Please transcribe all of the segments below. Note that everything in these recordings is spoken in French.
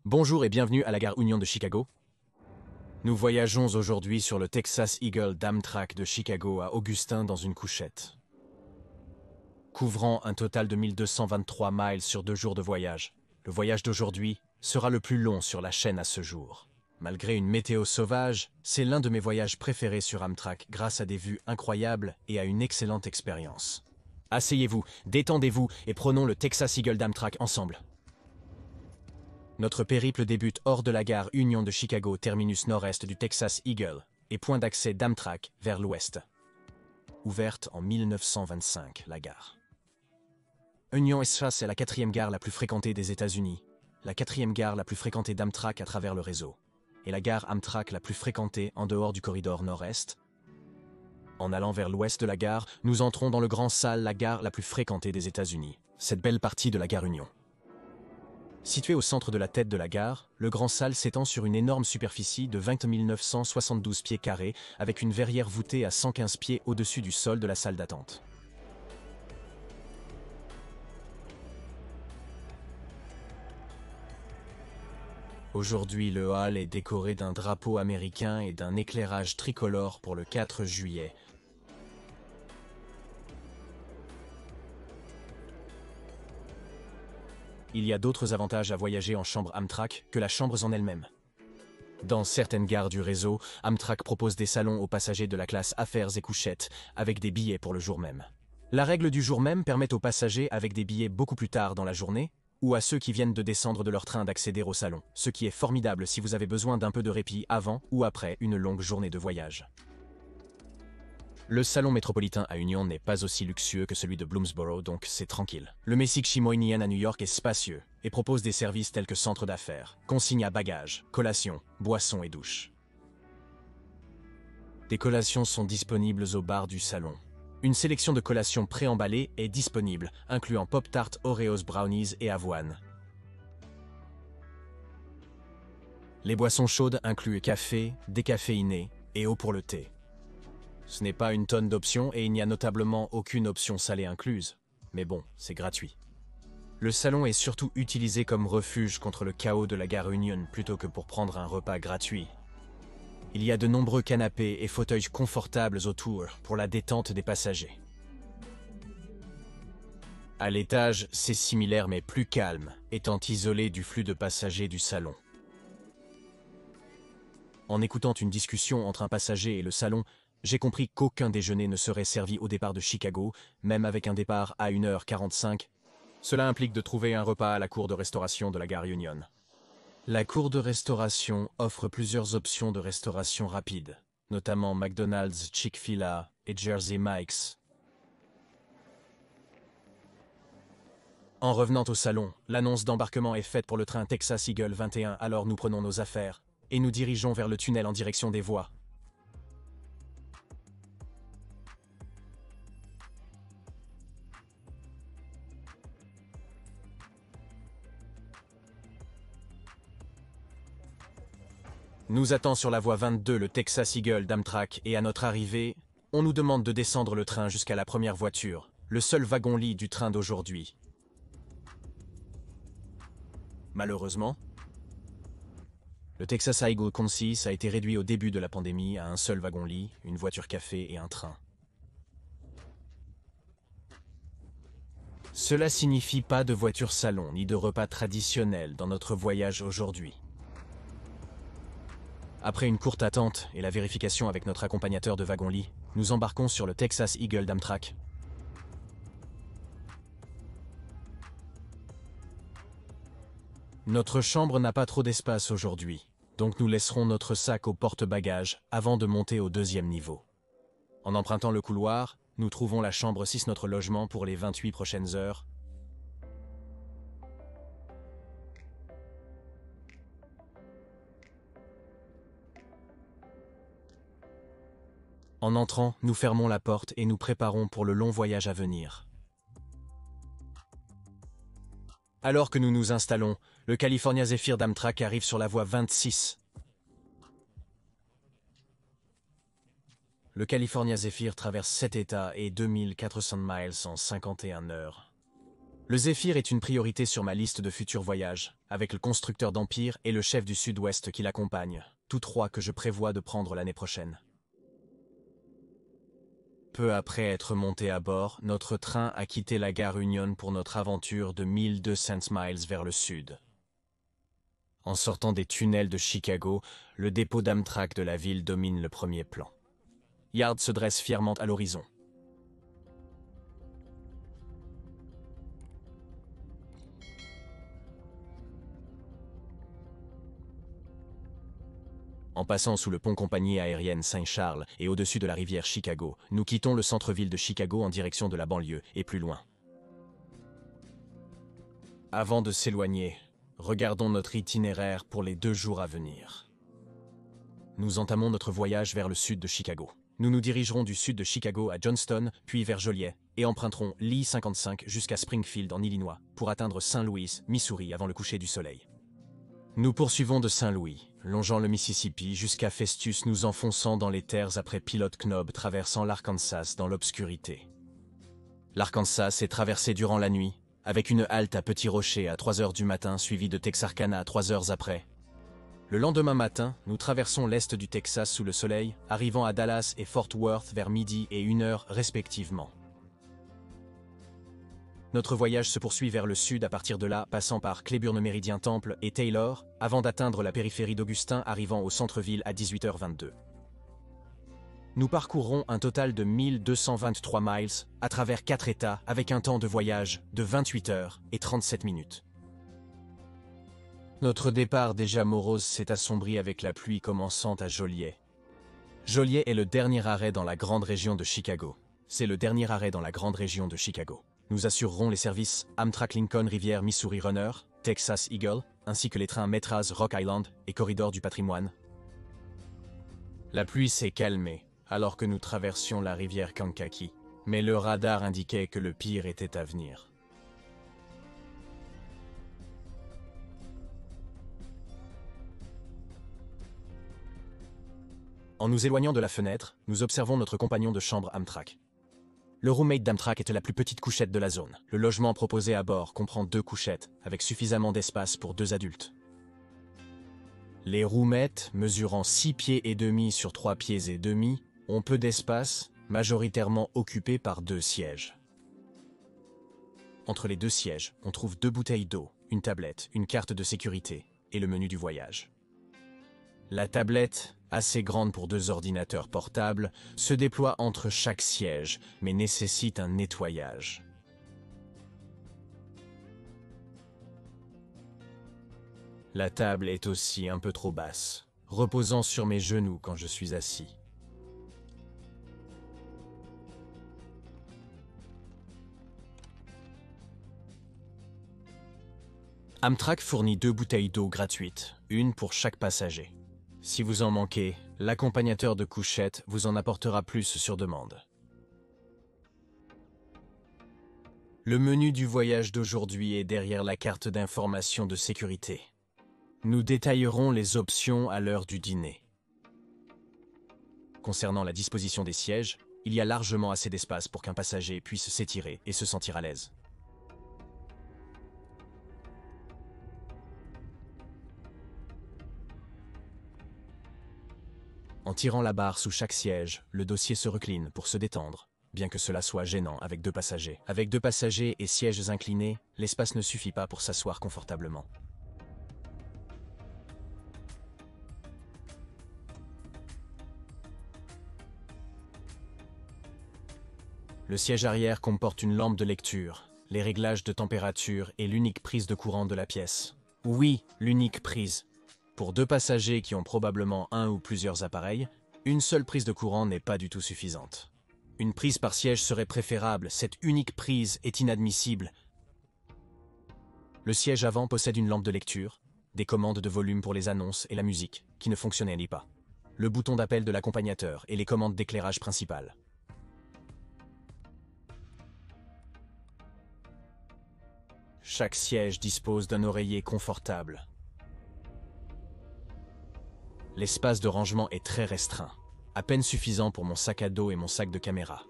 Bonjour et bienvenue à la gare Union de Chicago. Nous voyageons aujourd'hui sur le Texas Eagle d'Amtrak de Chicago à Augustin dans une couchette. Couvrant un total de 1223 miles sur 2 jours de voyage, le voyage d'aujourd'hui sera le plus long sur la chaîne à ce jour. Malgré une météo sauvage, c'est l'un de mes voyages préférés sur Amtrak grâce à des vues incroyables et à une excellente expérience. Asseyez-vous, détendez-vous et prenons le Texas Eagle d'Amtrak ensemble. Notre périple débute hors de la gare Union de Chicago, terminus nord-est du Texas Eagle, et point d'accès d'Amtrak vers l'ouest. Ouverte en 1925, la gare. Union Texas est la 4e gare la plus fréquentée des États-Unis, la 4e gare la plus fréquentée d'Amtrak à travers le réseau, et la gare Amtrak la plus fréquentée en dehors du corridor nord-est. En allant vers l'ouest de la gare, nous entrons dans le Grand Salle, la gare la plus fréquentée des États-Unis, cette belle partie de la gare Union. Situé au centre de la tête de la gare, le Grand Salle s'étend sur une énorme superficie de 20 972 pieds carrés avec une verrière voûtée à 115 pieds au-dessus du sol de la salle d'attente. Aujourd'hui, le hall est décoré d'un drapeau américain et d'un éclairage tricolore pour le 4 juillet. Il y a d'autres avantages à voyager en chambre Amtrak que la chambre en elle-même. Dans certaines gares du réseau, Amtrak propose des salons aux passagers de la classe affaires et couchettes, avec des billets pour le jour même. La règle du jour même permet aux passagers avec des billets beaucoup plus tard dans la journée, ou à ceux qui viennent de descendre de leur train d'accéder au salon, ce qui est formidable si vous avez besoin d'un peu de répit avant ou après une longue journée de voyage. Le salon métropolitain à Union n'est pas aussi luxueux que celui de Bloomsboro, donc c'est tranquille. Le Messick Moynihan à New York est spacieux et propose des services tels que centre d'affaires, consigne à bagages, collations, boissons et douches. Des collations sont disponibles au bar du salon. Une sélection de collations préemballées est disponible, incluant Pop-Tart, Oreos, Brownies et avoine. Les boissons chaudes incluent café, décaféiné et eau pour le thé. Ce n'est pas une tonne d'options et il n'y a notablement aucune option salée incluse. Mais bon, c'est gratuit. Le salon est surtout utilisé comme refuge contre le chaos de la gare Union plutôt que pour prendre un repas gratuit. Il y a de nombreux canapés et fauteuils confortables autour pour la détente des passagers. À l'étage, c'est similaire mais plus calme, étant isolé du flux de passagers du salon. En écoutant une discussion entre un passager et le salon, j'ai compris qu'aucun déjeuner ne serait servi au départ de Chicago, même avec un départ à 1h45. Cela implique de trouver un repas à la cour de restauration de la gare Union. La cour de restauration offre plusieurs options de restauration rapide, notamment McDonald's, Chick-fil-A et Jersey Mike's. En revenant au salon, l'annonce d'embarquement est faite pour le train Texas Eagle 21, alors nous prenons nos affaires et nous dirigeons vers le tunnel en direction des voies. Nous attend sur la voie 22 le Texas Eagle d'Amtrak et à notre arrivée, on nous demande de descendre le train jusqu'à la première voiture, le seul wagon-lit du train d'aujourd'hui. Malheureusement, le Texas Eagle Concise a été réduit au début de la pandémie à un seul wagon-lit, une voiture café et un train. Cela signifie pas de voiture salon ni de repas traditionnel dans notre voyage aujourd'hui. Après une courte attente et la vérification avec notre accompagnateur de wagon-lit, nous embarquons sur le Texas Eagle d'Amtrak. Notre chambre n'a pas trop d'espace aujourd'hui, donc nous laisserons notre sac au porte-bagages avant de monter au 2e niveau. En empruntant le couloir, nous trouvons la chambre 6, notre logement pour les 28 prochaines heures. En entrant, nous fermons la porte et nous préparons pour le long voyage à venir. Alors que nous nous installons, le California Zephyr d'Amtrak arrive sur la voie 26. Le California Zephyr traverse 7 États et 2400 miles en 51 heures. Le Zéphyr est une priorité sur ma liste de futurs voyages, avec le constructeur d'Empire et le chef du Sud-Ouest qui l'accompagne, tous trois que je prévois de prendre l'année prochaine. Peu après être monté à bord, notre train a quitté la gare Union pour notre aventure de 1200 miles vers le sud. En sortant des tunnels de Chicago, le dépôt d'Amtrak de la ville domine le premier plan. Yard se dresse fièrement à l'horizon. En passant sous le pont compagnie aérienne Saint-Charles et au-dessus de la rivière Chicago, nous quittons le centre-ville de Chicago en direction de la banlieue et plus loin. Avant de s'éloigner, regardons notre itinéraire pour les 2 jours à venir. Nous entamons notre voyage vers le sud de Chicago. Nous nous dirigerons du sud de Chicago à Johnston, puis vers Joliet, et emprunterons l'I-55 jusqu'à Springfield en Illinois, pour atteindre Saint-Louis, Missouri avant le coucher du soleil. Nous poursuivons de Saint-Louis, longeant le Mississippi jusqu'à Festus, nous enfonçant dans les terres après Pilot Knob, traversant l'Arkansas dans l'obscurité. L'Arkansas est traversé durant la nuit, avec une halte à Petit Rocher à 3 heures du matin, suivie de Texarkana 3 heures après. Le lendemain matin, nous traversons l'est du Texas sous le soleil, arrivant à Dallas et Fort Worth vers midi et 1 heure respectivement. Notre voyage se poursuit vers le sud à partir de là, passant par Cléburne Méridien Temple et Taylor, avant d'atteindre la périphérie d'Augustin, arrivant au centre-ville à 18h22. Nous parcourrons un total de 1223 miles à travers 4 États avec un temps de voyage de 28 heures et 37 minutes. Notre départ déjà morose s'est assombri avec la pluie commençant à Joliet. Joliet est le dernier arrêt dans la grande région de Chicago. C'est le dernier arrêt dans la grande région de Chicago. Nous assurerons les services Amtrak Lincoln Rivière Missouri Runner, Texas Eagle, ainsi que les trains Metraz Rock Island et Corridor du Patrimoine. La pluie s'est calmée alors que nous traversions la rivière Kankakee, mais le radar indiquait que le pire était à venir. En nous éloignant de la fenêtre, nous observons notre compagnon de chambre Amtrak. Le roommate d'Amtrak est la plus petite couchette de la zone. Le logement proposé à bord comprend 2 couchettes, avec suffisamment d'espace pour 2 adultes. Les roommates, mesurant 6 pieds et demi sur 3 pieds et demi, ont peu d'espace, majoritairement occupés par 2 sièges. Entre les 2 sièges, on trouve 2 bouteilles d'eau, une tablette, une carte de sécurité et le menu du voyage. La tablette, assez grande pour 2 ordinateurs portables, se déploie entre chaque siège, mais nécessite un nettoyage. La table est aussi un peu trop basse, reposant sur mes genoux quand je suis assis. Amtrak fournit 2 bouteilles d'eau gratuites, une pour chaque passager. Si vous en manquez, l'accompagnateur de couchette vous en apportera plus sur demande. Le menu du voyage d'aujourd'hui est derrière la carte d'information de sécurité. Nous détaillerons les options à l'heure du dîner. Concernant la disposition des sièges, il y a largement assez d'espace pour qu'un passager puisse s'étirer et se sentir à l'aise. En tirant la barre sous chaque siège, le dossier se recline pour se détendre, bien que cela soit gênant avec 2 passagers. Avec 2 passagers et sièges inclinés, l'espace ne suffit pas pour s'asseoir confortablement. Le siège arrière comporte une lampe de lecture, les réglages de température et l'unique prise de courant de la pièce. Oui, l'unique prise. Pour 2 passagers qui ont probablement un ou plusieurs appareils, une seule prise de courant n'est pas du tout suffisante. Une prise par siège serait préférable, cette unique prise est inadmissible. Le siège avant possède une lampe de lecture, des commandes de volume pour les annonces et la musique, qui ne fonctionnaient pas, le bouton d'appel de l'accompagnateur et les commandes d'éclairage principales. Chaque siège dispose d'un oreiller confortable. L'espace de rangement est très restreint, à peine suffisant pour mon sac à dos et mon sac de caméra.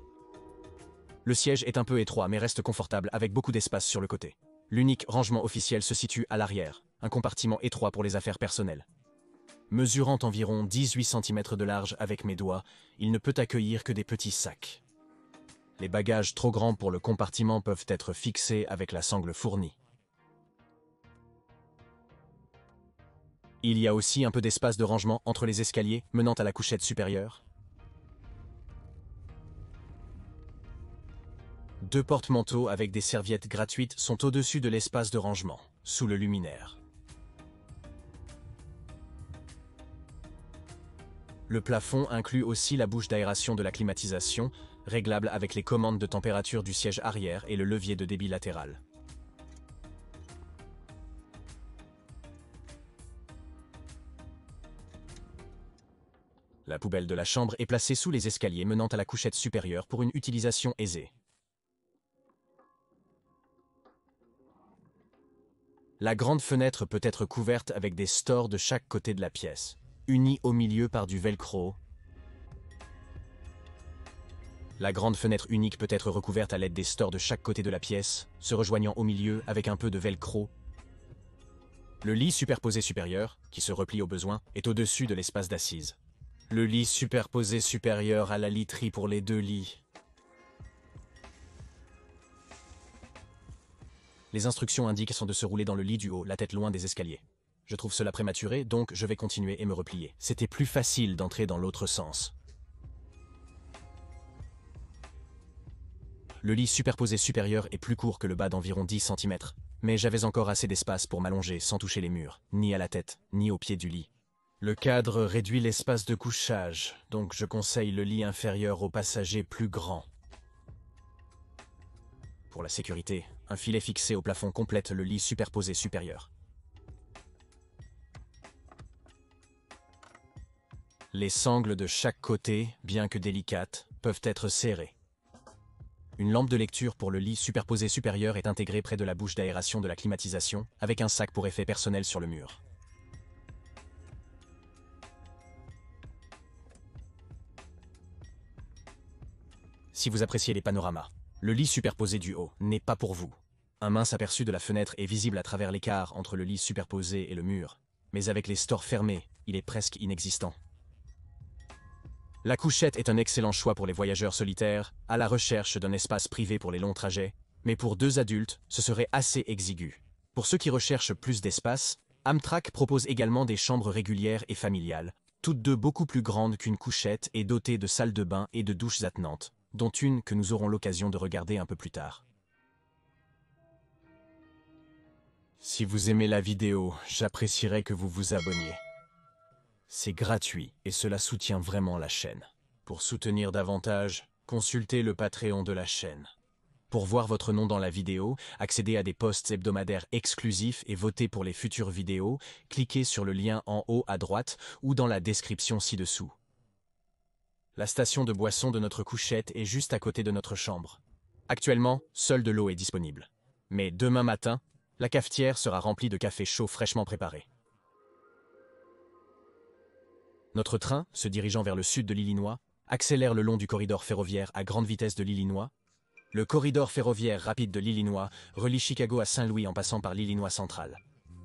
Le siège est un peu étroit mais reste confortable avec beaucoup d'espace sur le côté. L'unique rangement officiel se situe à l'arrière, un compartiment étroit pour les affaires personnelles. Mesurant environ 18 cm de large avec mes doigts, il ne peut accueillir que des petits sacs. Les bagages trop grands pour le compartiment peuvent être fixés avec la sangle fournie. Il y a aussi un peu d'espace de rangement entre les escaliers menant à la couchette supérieure. 2 porte-manteaux avec des serviettes gratuites sont au-dessus de l'espace de rangement, sous le luminaire. Le plafond inclut aussi la bouche d'aération de la climatisation, réglable avec les commandes de température du siège arrière et le levier de débit latéral. La poubelle de la chambre est placée sous les escaliers menant à la couchette supérieure pour une utilisation aisée. La grande fenêtre peut être couverte avec des stores de chaque côté de la pièce, unis au milieu par du velcro. La grande fenêtre unique peut être recouverte à l'aide des stores de chaque côté de la pièce, se rejoignant au milieu avec un peu de velcro. Le lit superposé supérieur, qui se replie au besoin, est au-dessus de l'espace d'assise. Le lit superposé supérieur à la literie pour les 2 lits. Les instructions indiquent sont de se rouler dans le lit du haut, la tête loin des escaliers. Je trouve cela prématuré, donc je vais continuer et me replier. C'était plus facile d'entrer dans l'autre sens. Le lit superposé supérieur est plus court que le bas d'environ 10 cm, mais j'avais encore assez d'espace pour m'allonger sans toucher les murs, ni à la tête, ni au pied du lit. Le cadre réduit l'espace de couchage, donc je conseille le lit inférieur aux passagers plus grand. Pour la sécurité, un filet fixé au plafond complète le lit superposé supérieur. Les sangles de chaque côté, bien que délicates, peuvent être serrées. Une lampe de lecture pour le lit superposé supérieur est intégrée près de la bouche d'aération de la climatisation, avec un sac pour effet personnel sur le mur. Si vous appréciez les panoramas, le lit superposé du haut n'est pas pour vous. Un mince aperçu de la fenêtre est visible à travers l'écart entre le lit superposé et le mur, mais avec les stores fermés, il est presque inexistant. La couchette est un excellent choix pour les voyageurs solitaires, à la recherche d'un espace privé pour les longs trajets, mais pour 2 adultes, ce serait assez exigu. Pour ceux qui recherchent plus d'espace, Amtrak propose également des chambres régulières et familiales, toutes 2 beaucoup plus grandes qu'une couchette et dotées de salles de bain et de douches attenantes, dont une que nous aurons l'occasion de regarder un peu plus tard. Si vous aimez la vidéo, j'apprécierais que vous vous abonniez. C'est gratuit et cela soutient vraiment la chaîne. Pour soutenir davantage, consultez le Patreon de la chaîne. Pour voir votre nom dans la vidéo, accéder à des posts hebdomadaires exclusifs et voter pour les futures vidéos, cliquez sur le lien en haut à droite ou dans la description ci-dessous. La station de boisson de notre couchette est juste à côté de notre chambre. Actuellement, seule de l'eau est disponible. Mais demain matin, la cafetière sera remplie de café chaud fraîchement préparé. Notre train, se dirigeant vers le sud de l'Illinois, accélère le long du corridor ferroviaire à grande vitesse de l'Illinois. Le corridor ferroviaire rapide de l'Illinois relie Chicago à Saint-Louis en passant par l'Illinois central.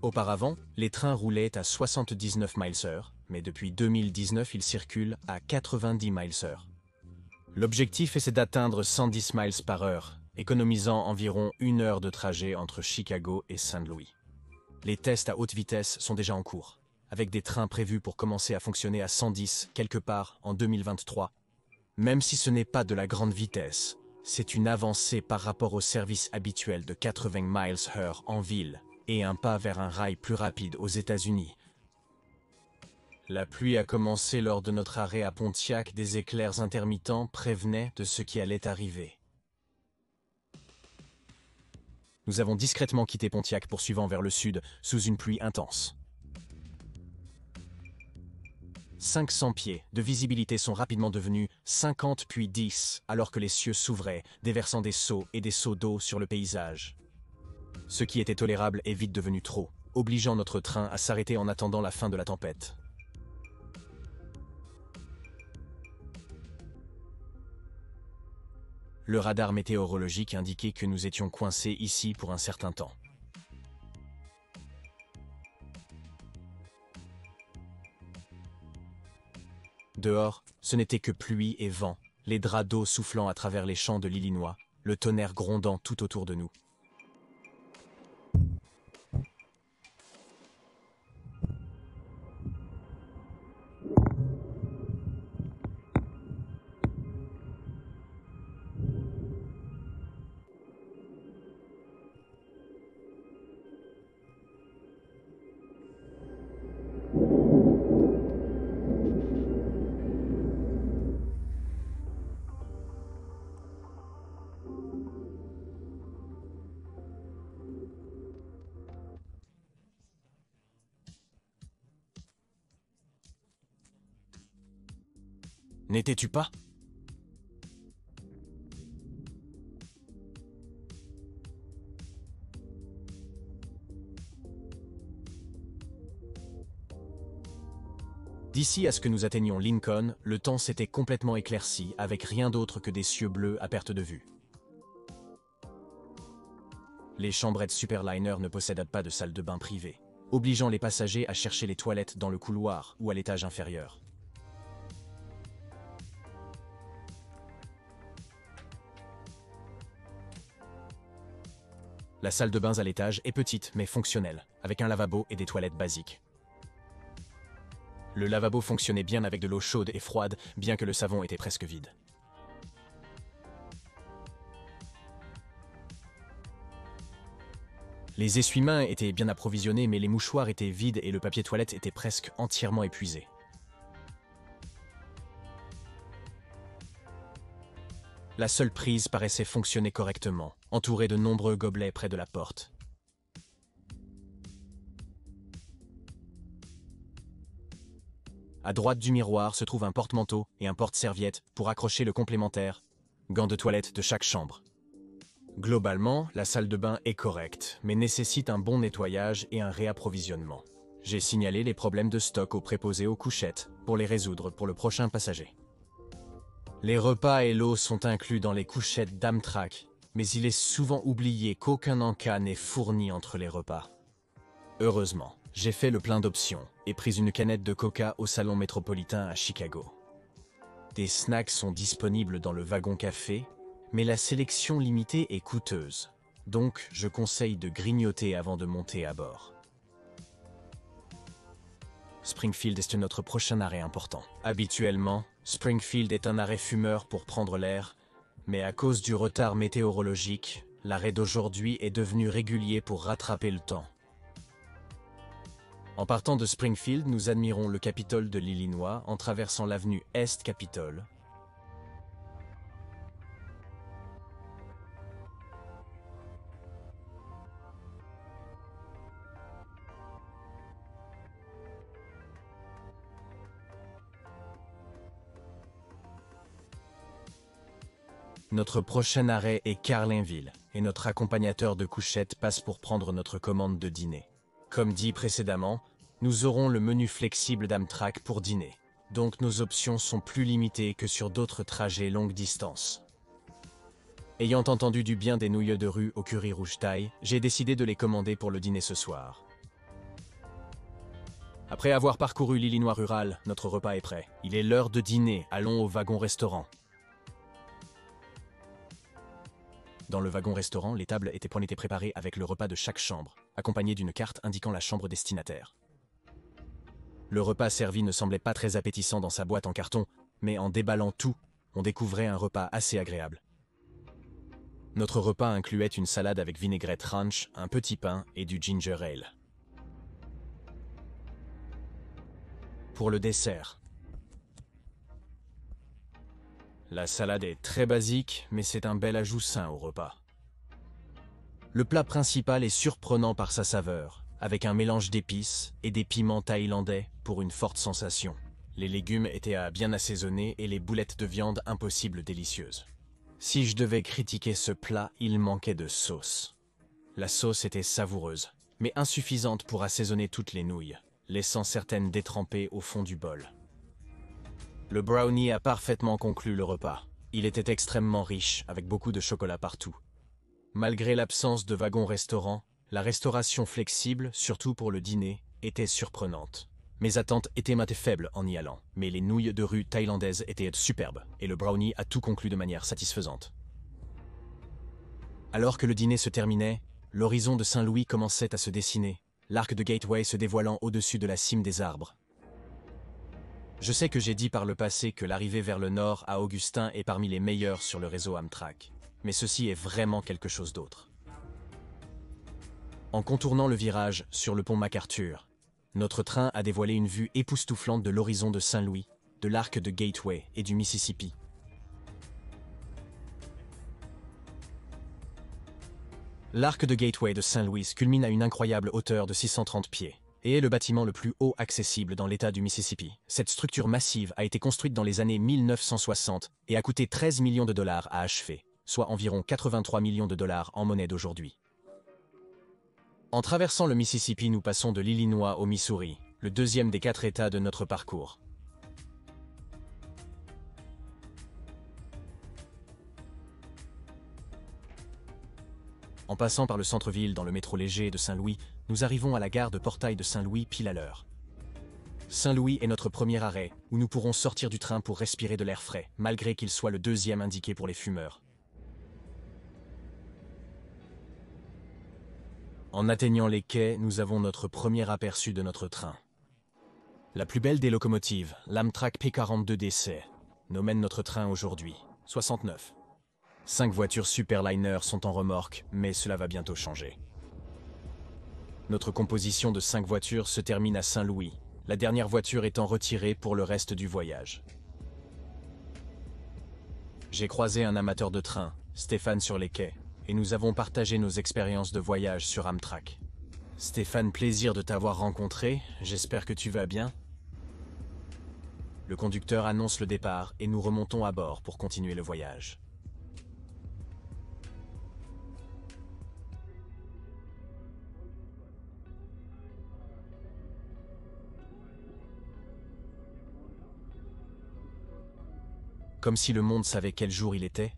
Auparavant, les trains roulaient à 79 miles/h, mais depuis 2019, ils circulent à 90 miles/h. L'objectif est d'atteindre 110 miles/h, économisant environ 1 heure de trajet entre Chicago et Saint-Louis. Les tests à haute vitesse sont déjà en cours, avec des trains prévus pour commencer à fonctionner à 110 quelque part en 2023. Même si ce n'est pas de la grande vitesse, c'est une avancée par rapport au service habituel de 80 miles/h en ville et un pas vers un rail plus rapide aux États-Unis. La pluie a commencé lors de notre arrêt à Pontiac, des éclairs intermittents prévenaient de ce qui allait arriver. Nous avons discrètement quitté Pontiac poursuivant vers le sud sous une pluie intense. 500 pieds de visibilité sont rapidement devenus 50 puis 10 alors que les cieux s'ouvraient, déversant des seaux et des seaux d'eau sur le paysage. Ce qui était tolérable est vite devenu trop, obligeant notre train à s'arrêter en attendant la fin de la tempête. Le radar météorologique indiquait que nous étions coincés ici pour un certain temps. Dehors, ce n'était que pluie et vent, les draps d'eau soufflant à travers les champs de l'Illinois, le tonnerre grondant tout autour de nous. N'étais-tu pas? D'ici à ce que nous atteignions Lincoln, le temps s'était complètement éclairci, avec rien d'autre que des cieux bleus à perte de vue. Les chambrettes Superliner ne possédaient pas de salle de bain privée, obligeant les passagers à chercher les toilettes dans le couloir ou à l'étage inférieur. La salle de bain à l'étage est petite mais fonctionnelle, avec un lavabo et des toilettes basiques. Le lavabo fonctionnait bien avec de l'eau chaude et froide, bien que le savon était presque vide. Les essuie-mains étaient bien approvisionnés, mais les mouchoirs étaient vides et le papier toilette était presque entièrement épuisé. La seule prise paraissait fonctionner correctement, entourée de nombreux gobelets près de la porte. À droite du miroir se trouve un porte-manteau et un porte-serviette pour accrocher le complémentaire, gants de toilette de chaque chambre. Globalement, la salle de bain est correcte, mais nécessite un bon nettoyage et un réapprovisionnement. J'ai signalé les problèmes de stock au préposé aux couchettes pour les résoudre pour le prochain passager. Les repas et l'eau sont inclus dans les couchettes d'Amtrak, mais il est souvent oublié qu'aucun encas n'est fourni entre les repas. Heureusement, j'ai fait le plein d'options et pris une canette de coca au salon métropolitain à Chicago. Des snacks sont disponibles dans le wagon café, mais la sélection limitée est coûteuse, donc je conseille de grignoter avant de monter à bord. Springfield est notre prochain arrêt important. Habituellement, Springfield est un arrêt fumeur pour prendre l'air, mais à cause du retard météorologique, l'arrêt d'aujourd'hui est devenu régulier pour rattraper le temps. En partant de Springfield, nous admirons le Capitole de l'Illinois en traversant l'avenue Est-Capitole. Notre prochain arrêt est Carlinville, et notre accompagnateur de couchette passe pour prendre notre commande de dîner. Comme dit précédemment, nous aurons le menu flexible d'Amtrak pour dîner, donc nos options sont plus limitées que sur d'autres trajets longue distance. Ayant entendu du bien des nouilles de rue au curry rouge thaï, j'ai décidé de les commander pour le dîner ce soir. Après avoir parcouru l'Illinois rural, notre repas est prêt. Il est l'heure de dîner, allons au wagon-restaurant. Dans le wagon-restaurant, les tables étaient préparées avec le repas de chaque chambre, accompagné d'une carte indiquant la chambre destinataire. Le repas servi ne semblait pas très appétissant dans sa boîte en carton, mais en déballant tout, on découvrait un repas assez agréable. Notre repas incluait une salade avec vinaigrette ranch, un petit pain et du ginger ale. Pour le dessert, la salade est très basique, mais c'est un bel ajout sain au repas. Le plat principal est surprenant par sa saveur, avec un mélange d'épices et des piments thaïlandais pour une forte sensation. Les légumes étaient à bien assaisonner et les boulettes de viande impossibles délicieuses. Si je devais critiquer ce plat, il manquait de sauce. La sauce était savoureuse, mais insuffisante pour assaisonner toutes les nouilles, laissant certaines détrempées au fond du bol. Le brownie a parfaitement conclu le repas. Il était extrêmement riche, avec beaucoup de chocolat partout. Malgré l'absence de wagons-restaurants, la restauration flexible, surtout pour le dîner, était surprenante. Mes attentes étaient faibles en y allant, mais les nouilles de rue thaïlandaises étaient superbes, et le brownie a tout conclu de manière satisfaisante. Alors que le dîner se terminait, l'horizon de Saint-Louis commençait à se dessiner, l'arc de Gateway se dévoilant au-dessus de la cime des arbres. Je sais que j'ai dit par le passé que l'arrivée vers le nord à Augustin est parmi les meilleures sur le réseau Amtrak, mais ceci est vraiment quelque chose d'autre. En contournant le virage sur le pont MacArthur, notre train a dévoilé une vue époustouflante de l'horizon de Saint-Louis, de l'arc de Gateway et du Mississippi. L'arc de Gateway de Saint-Louis culmine à une incroyable hauteur de 630 pieds et est le bâtiment le plus haut accessible dans l'État du Mississippi. Cette structure massive a été construite dans les années 1960 et a coûté 13 millions de dollars à achever, soit environ 83 millions de dollars en monnaie d'aujourd'hui. En traversant le Mississippi, nous passons de l'Illinois au Missouri, le deuxième des 4 États de notre parcours. En passant par le centre-ville dans le métro léger de Saint-Louis, nous arrivons à la gare de Portail de Saint-Louis pile à l'heure. Saint-Louis est notre premier arrêt, où nous pourrons sortir du train pour respirer de l'air frais, malgré qu'il soit le deuxième indiqué pour les fumeurs. En atteignant les quais, nous avons notre premier aperçu de notre train. La plus belle des locomotives, l'Amtrak P42DC, nous mène notre train aujourd'hui, 69. 5 voitures Superliner sont en remorque, mais cela va bientôt changer. Notre composition de 5 voitures se termine à Saint-Louis, la dernière voiture étant retirée pour le reste du voyage. J'ai croisé un amateur de train, Stéphane, sur les quais, et nous avons partagé nos expériences de voyage sur Amtrak. Stéphane, plaisir de t'avoir rencontré, j'espère que tu vas bien. Le conducteur annonce le départ et nous remontons à bord pour continuer le voyage. Comme si le monde savait quel jour il était,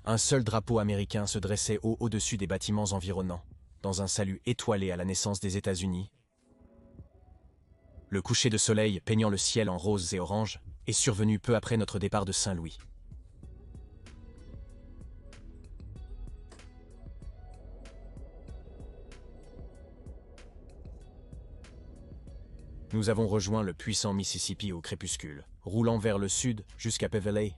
un seul drapeau américain se dressait haut au-dessus des bâtiments environnants, dans un salut étoilé à la naissance des États-Unis. Le coucher de soleil peignant le ciel en rose et orange est survenu peu après notre départ de Saint-Louis. Nous avons rejoint le puissant Mississippi au crépuscule, roulant vers le sud jusqu'à Beverly.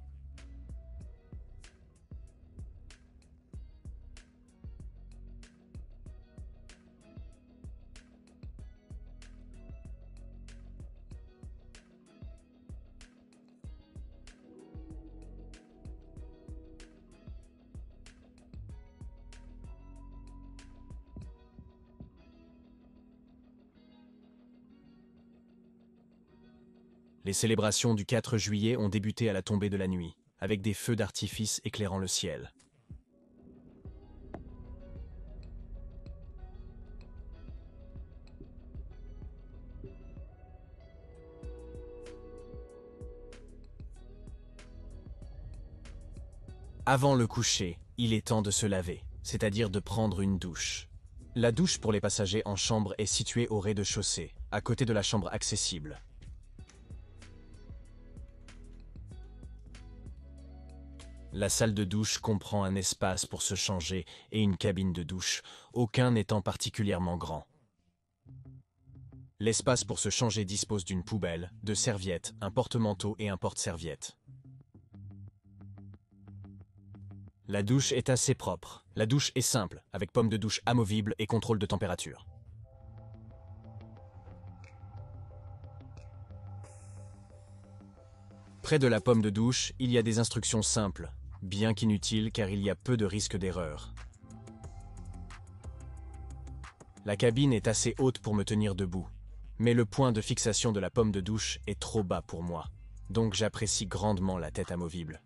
Les célébrations du 4 juillet ont débuté à la tombée de la nuit, avec des feux d'artifice éclairant le ciel. Avant le coucher, il est temps de se laver, c'est-à-dire de prendre une douche. La douche pour les passagers en chambre est située au rez-de-chaussée, à côté de la chambre accessible. La salle de douche comprend un espace pour se changer et une cabine de douche, aucun n'étant particulièrement grand. L'espace pour se changer dispose d'une poubelle, de serviettes, un porte-manteau et un porte-serviette. La douche est assez propre. La douche est simple, avec pomme de douche amovible et contrôle de température. Près de la pomme de douche, il y a des instructions simples, bien qu'inutiles car il y a peu de risque d'erreur. La cabine est assez haute pour me tenir debout, mais le point de fixation de la pomme de douche est trop bas pour moi, donc j'apprécie grandement la tête amovible.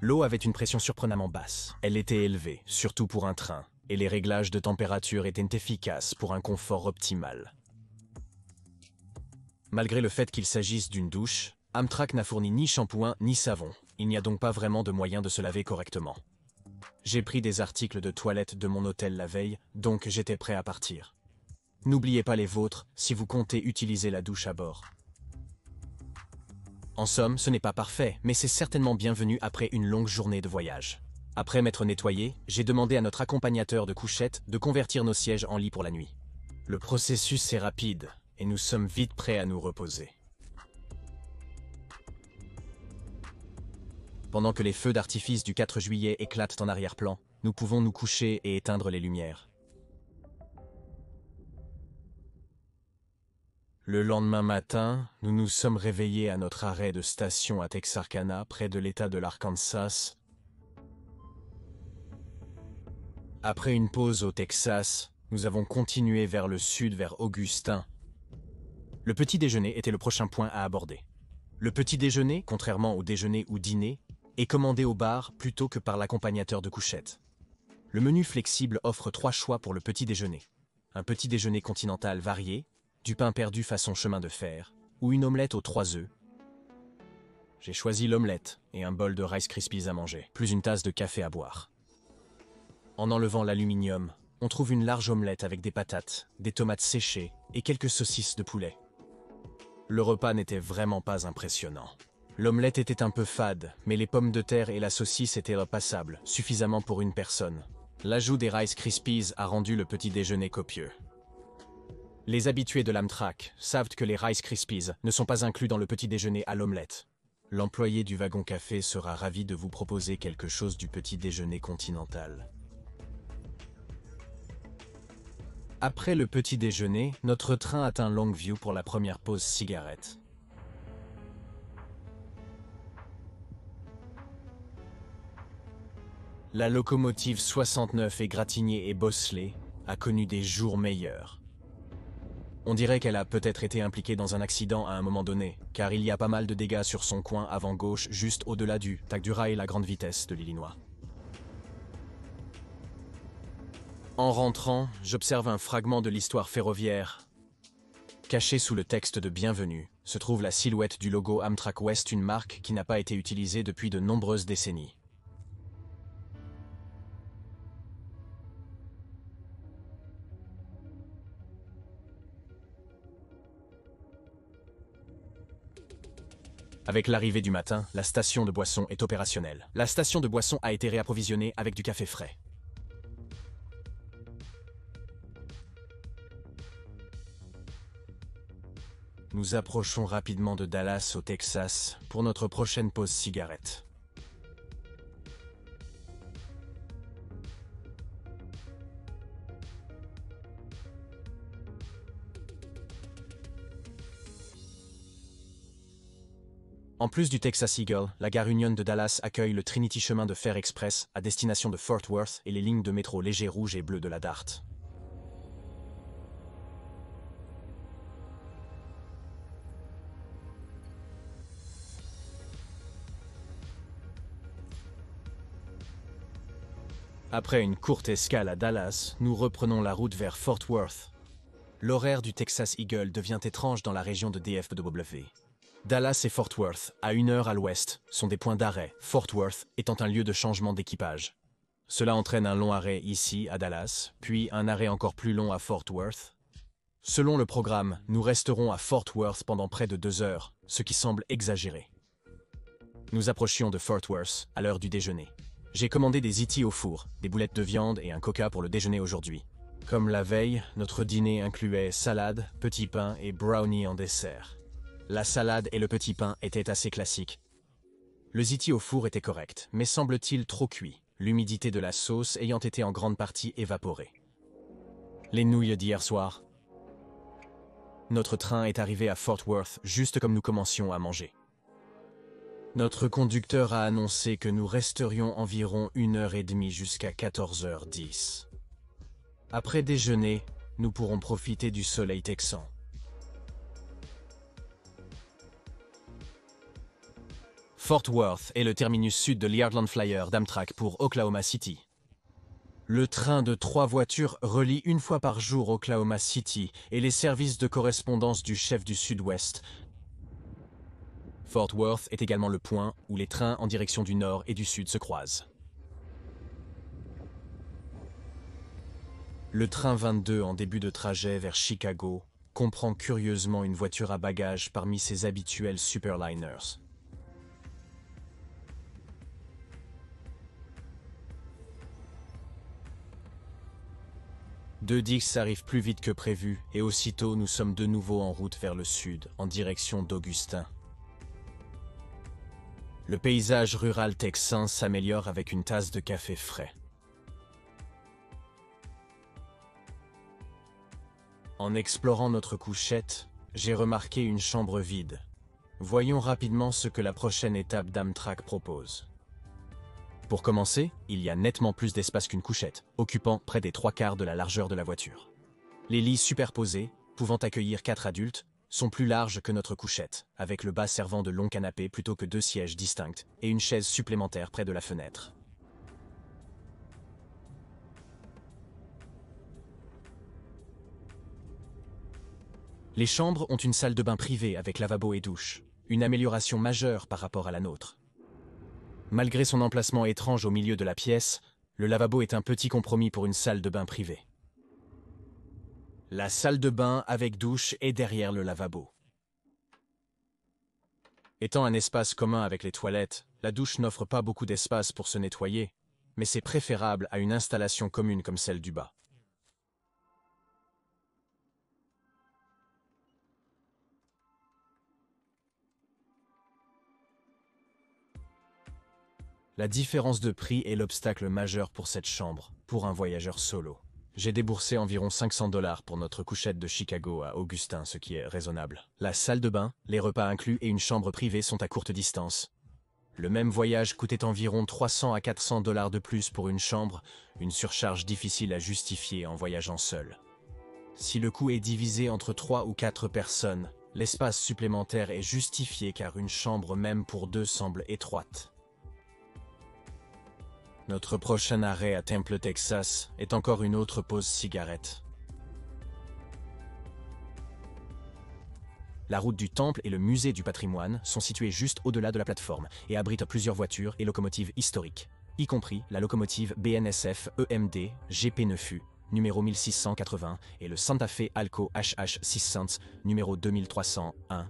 L'eau avait une pression surprenamment basse. Elle était élevée, surtout pour un train, et les réglages de température étaient efficaces pour un confort optimal. Malgré le fait qu'il s'agisse d'une douche, Amtrak n'a fourni ni shampoing ni savon. Il n'y a donc pas vraiment de moyen de se laver correctement. J'ai pris des articles de toilette de mon hôtel la veille, donc j'étais prêt à partir. N'oubliez pas les vôtres si vous comptez utiliser la douche à bord. En somme, ce n'est pas parfait, mais c'est certainement bienvenu après une longue journée de voyage. Après m'être nettoyé, j'ai demandé à notre accompagnateur de couchette de convertir nos sièges en lit pour la nuit. Le processus est rapide, et nous sommes vite prêts à nous reposer. Pendant que les feux d'artifice du 4 juillet éclatent en arrière-plan, nous pouvons nous coucher et éteindre les lumières. Le lendemain matin, nous nous sommes réveillés à notre arrêt de station à Texarkana, près de l'État de l'Arkansas. Après une pause au Texas, nous avons continué vers le sud, vers Augustin. Le petit déjeuner était le prochain point à aborder. Le petit déjeuner, contrairement au déjeuner ou dîner, est commandé au bar plutôt que par l'accompagnateur de couchette. Le menu flexible offre 3 choix pour le petit déjeuner. Un petit déjeuner continental varié, du pain perdu façon chemin de fer, ou une omelette aux 3 œufs. J'ai choisi l'omelette et un bol de Rice Krispies à manger, plus une tasse de café à boire. En enlevant l'aluminium, on trouve une large omelette avec des patates, des tomates séchées et quelques saucisses de poulet. Le repas n'était vraiment pas impressionnant. L'omelette était un peu fade, mais les pommes de terre et la saucisse étaient repassables, suffisamment pour une personne. L'ajout des Rice Krispies a rendu le petit déjeuner copieux. Les habitués de l'Amtrak savent que les Rice Krispies ne sont pas inclus dans le petit déjeuner à l'omelette. L'employé du wagon café sera ravi de vous proposer quelque chose du petit déjeuner continental. Après le petit déjeuner, notre train atteint Longview pour la première pause cigarette. La locomotive 69 égratignée et bosselée a connu des jours meilleurs. On dirait qu'elle a peut-être été impliquée dans un accident à un moment donné, car il y a pas mal de dégâts sur son coin avant gauche juste au-delà du tac du rail la grande vitesse de l'Illinois. En rentrant, j'observe un fragment de l'histoire ferroviaire. Caché sous le texte de Bienvenue se trouve la silhouette du logo Amtrak West, une marque qui n'a pas été utilisée depuis de nombreuses décennies. Avec l'arrivée du matin, la station de boisson est opérationnelle. La station de boisson a été réapprovisionnée avec du café frais. Nous approchons rapidement de Dallas au Texas pour notre prochaine pause cigarette. En plus du Texas Eagle, la gare Union de Dallas accueille le Trinity chemin de fer express à destination de Fort Worth et les lignes de métro léger rouge et bleu de la DART. Après une courte escale à Dallas, nous reprenons la route vers Fort Worth. L'horaire du Texas Eagle devient étrange dans la région de DFW. Dallas et Fort Worth, à 1 heure à l'ouest, sont des points d'arrêt, Fort Worth étant un lieu de changement d'équipage. Cela entraîne un long arrêt ici, à Dallas, puis un arrêt encore plus long à Fort Worth. Selon le programme, nous resterons à Fort Worth pendant près de 2 heures, ce qui semble exagéré. Nous approchions de Fort Worth à l'heure du déjeuner. J'ai commandé des ziti au four, des boulettes de viande et un coca pour le déjeuner aujourd'hui. Comme la veille, notre dîner incluait salade, petit pain et brownie en dessert. La salade et le petit pain étaient assez classiques. Le ziti au four était correct, mais semble-t-il trop cuit, l'humidité de la sauce ayant été en grande partie évaporée. Les nouilles d'hier soir. Notre train est arrivé à Fort Worth juste comme nous commencions à manger. Notre conducteur a annoncé que nous resterions environ 1h30 jusqu'à 14h10. Après déjeuner, nous pourrons profiter du soleil texan. Fort Worth est le terminus sud de l'Heartland Flyer d'Amtrak pour Oklahoma City. Le train de 3 voitures relie 1 fois par jour Oklahoma City et les services de correspondance du chef du Sud-Ouest. Fort Worth est également le point où les trains en direction du nord et du sud se croisent. Le train 22 en début de trajet vers Chicago comprend curieusement une voiture à bagages parmi ses habituels superliners. Deux Dix arrivent plus vite que prévu et aussitôt nous sommes de nouveau en route vers le sud, en direction d'Augustin. Le paysage rural texan s'améliore avec une tasse de café frais. En explorant notre couchette, j'ai remarqué une chambre vide. Voyons rapidement ce que la prochaine étape d'Amtrak propose. Pour commencer, il y a nettement plus d'espace qu'une couchette, occupant près des 3/4 de la largeur de la voiture. Les lits superposés, pouvant accueillir 4 adultes, sont plus larges que notre couchette, avec le bas servant de longs canapés plutôt que 2 sièges distincts et une chaise supplémentaire près de la fenêtre. Les chambres ont une salle de bain privée avec lavabo et douche, une amélioration majeure par rapport à la nôtre. Malgré son emplacement étrange au milieu de la pièce, le lavabo est un petit compromis pour une salle de bain privée. La salle de bain avec douche est derrière le lavabo. Étant un espace commun avec les toilettes, la douche n'offre pas beaucoup d'espace pour se nettoyer, mais c'est préférable à une installation commune comme celle du bas. La différence de prix est l'obstacle majeur pour cette chambre, pour un voyageur solo. J'ai déboursé environ 500 $ pour notre couchette de Chicago à Augustin, ce qui est raisonnable. La salle de bain, les repas inclus et une chambre privée sont à courte distance. Le même voyage coûtait environ 300 à 400 $ de plus pour une chambre, une surcharge difficile à justifier en voyageant seul. Si le coût est divisé entre 3 ou 4 personnes, l'espace supplémentaire est justifié car une chambre même pour deux semble étroite. Notre prochain arrêt à Temple, Texas, est encore une autre pause cigarette. La route du Temple et le musée du patrimoine sont situés juste au-delà de la plateforme et abritent plusieurs voitures et locomotives historiques, y compris la locomotive BNSF EMD GP9U, numéro 1680, et le Santa Fe Alco HH 600, numéro 2301.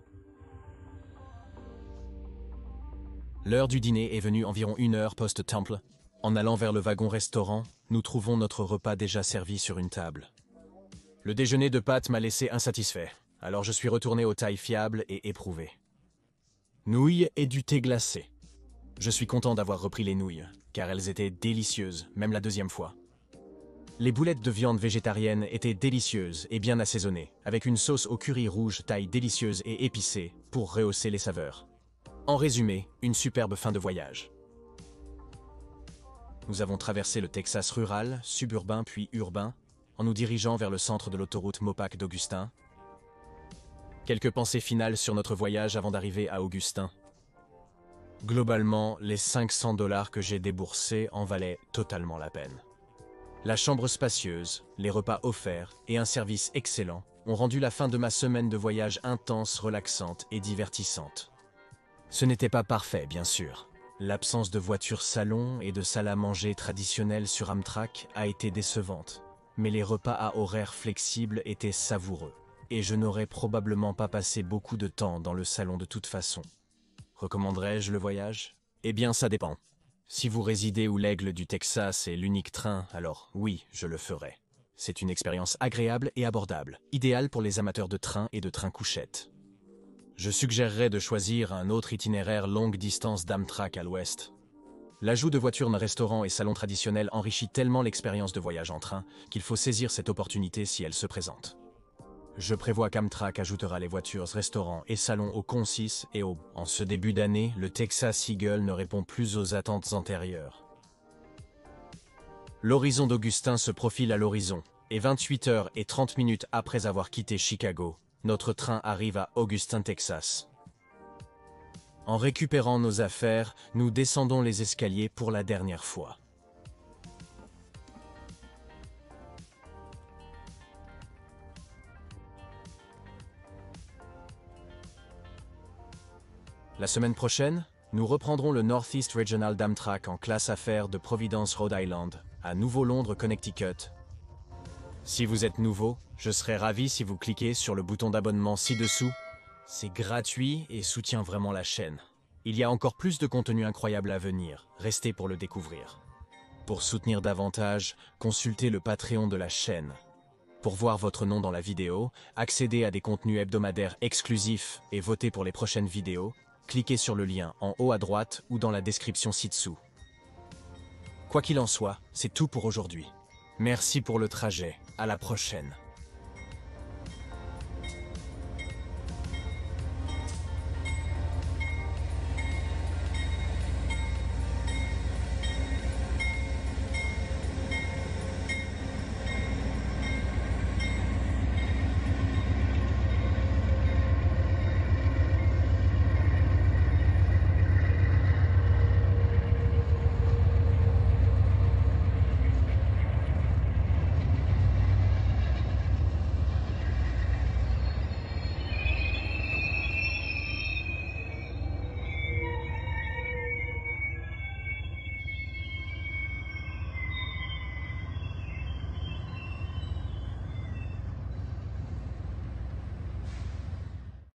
L'heure du dîner est venue environ 1 heure post-Temple. En allant vers le wagon-restaurant, nous trouvons notre repas déjà servi sur une table. Le déjeuner de pâtes m'a laissé insatisfait, alors je suis retourné aux tailles fiables et éprouvées. Nouilles et du thé glacé. Je suis content d'avoir repris les nouilles, car elles étaient délicieuses, même la deuxième fois. Les boulettes de viande végétarienne étaient délicieuses et bien assaisonnées, avec une sauce au curry rouge taille délicieuse et épicée pour rehausser les saveurs. En résumé, une superbe fin de voyage. Nous avons traversé le Texas rural, suburbain puis urbain, en nous dirigeant vers le centre de l'autoroute Mopac d'Augustin. Quelques pensées finales sur notre voyage avant d'arriver à Augustin. Globalement, les 500 $ que j'ai déboursés en valaient totalement la peine. La chambre spacieuse, les repas offerts et un service excellent ont rendu la fin de ma semaine de voyage intense, relaxante et divertissante. Ce n'était pas parfait, bien sûr. L'absence de voiture salon et de salle à manger traditionnelle sur Amtrak a été décevante, mais les repas à horaires flexibles étaient savoureux, et je n'aurais probablement pas passé beaucoup de temps dans le salon de toute façon. Recommanderais-je le voyage? Eh bien, ça dépend. Si vous résidez où l'Aigle du Texas est l'unique train, alors oui, je le ferai. C'est une expérience agréable et abordable, idéale pour les amateurs de train et de train-couchette. Je suggérerais de choisir un autre itinéraire longue distance d'Amtrak à l'ouest. L'ajout de voitures, restaurants et salons traditionnels enrichit tellement l'expérience de voyage en train qu'il faut saisir cette opportunité si elle se présente. Je prévois qu'Amtrak ajoutera les voitures, restaurants et salons au concis et au... En ce début d'année, le Texas Eagle ne répond plus aux attentes antérieures. L'horizon d'Augustin se profile à l'horizon, et 28h30 après avoir quitté Chicago, notre train arrive à Augustin, Texas. En récupérant nos affaires, nous descendons les escaliers pour la dernière fois. La semaine prochaine, nous reprendrons le Northeast Regional d'Amtrak en classe affaires de Providence, Rhode Island, à Nouveau-Londres, Connecticut. Si vous êtes nouveau, je serai ravi si vous cliquez sur le bouton d'abonnement ci-dessous. C'est gratuit et soutient vraiment la chaîne. Il y a encore plus de contenu incroyable à venir, restez pour le découvrir. Pour soutenir davantage, consultez le Patreon de la chaîne. Pour voir votre nom dans la vidéo, accéder à des contenus hebdomadaires exclusifs et voter pour les prochaines vidéos, cliquez sur le lien en haut à droite ou dans la description ci-dessous. Quoi qu'il en soit, c'est tout pour aujourd'hui. Merci pour le trajet, à la prochaine.